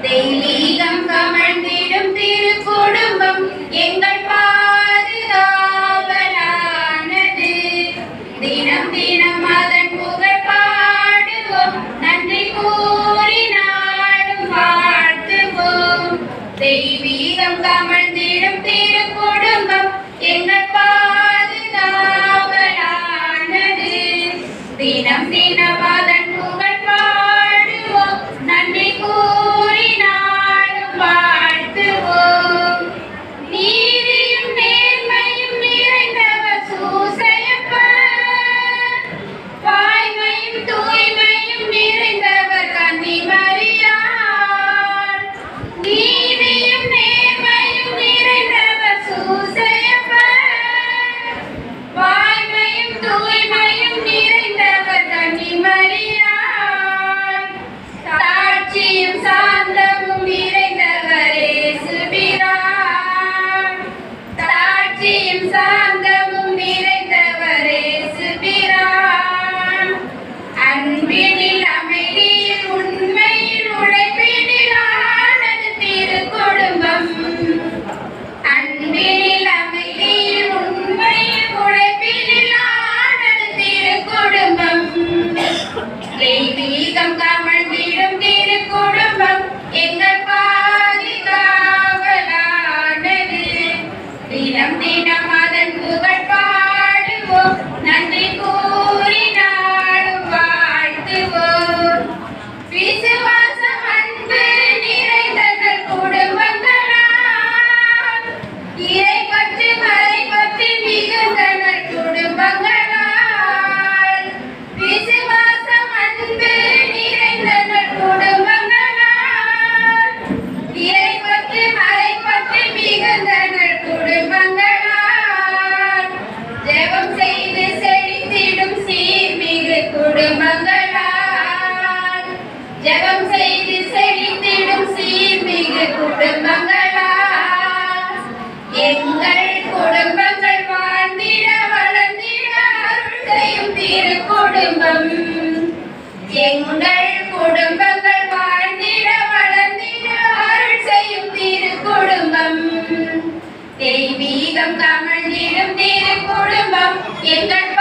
தெய்வீகம் கமழ்ந்திடும் திரு குடும்பம் எங்கள் பாதுகாவலானது. தினம் தினம் அதன் புகழ் பாடுவோம், நன்றி கூறி நாடும் வாழ்த்துவோம். தெய்வீகம் கமழ்ந்திடும் திரு குடும்பம் எங்கள் பாதுகாவலானது. தினம் தினம் அதன் புகழ் பாடுவோம், நன்றி கூறி நாடும் வாழ்த்துவோம். நீதியும் நேர்மையும் நிறைந்தவர் சூசையப்பர், வாய்மையும் தூய்மையும் நிறைந்தவர் கன்னிமரியாள். நீதியும் நேர்மையும் நிறைந்தவர் சூசையப்பர், வாய்மையும் தூய்மையும் நிறைந்தவர் கன்னிமரியாள். தாட்சியும் சாந்தமும் நிறைந்தவர் இயேசுபிரான், தாட்சியும் சாந்தமும் நிறைந்தவர் இயேசுபிரான். அன்பினில் அமைதியில் உண்மையில் உழைப்பினில் ஆனது திரு குடும்பம். அன்பினில் அமைதியில் உண்மையில் உழைப்பினில் ஆனது திரு குடும்பம். தெய்வீகம் கமழ்ந்திடும் திரு குடும்பம் எங்கள் பாதுகாவலானது. தினம் தினம் அதன் புகழ் பாடுவோம், நன்றி கூறி நாடும் வாழ்த்துவோம். விசுவாசம் அன்பு நிறைந்ததன் குடும்பங்களால், இறைப்பற்று மறைப்பற்று மிகுந்தனர் குடும்பங்களால். விசுவாசம் அன்பு நிறைந்தனர் குடும்பங்களால், இறைப்பற்று மறைப்பற்று மிகுந்தனர் குடும்பங்களால். ஜெபம் செய்து செழித்திடும் சீர்மிகு குடும்பங்களால், ஜெபம் செய்து செழித்திடும் சீர்மிகு குடும்பங்களால். எங்கள் குடும்பங்கள் வாழ்ந்திட வளர்ந்திட அருள் செய்யும் திரு குடும்பம். எங்கள் குடும்பங்கள் வாழ்ந்திட வளர்ந்திட அருள் செய்யும் திரு குடும்பம். தெய்வீகம் கமழ்ந்திடும் திரு குடும்பம் எங்கள்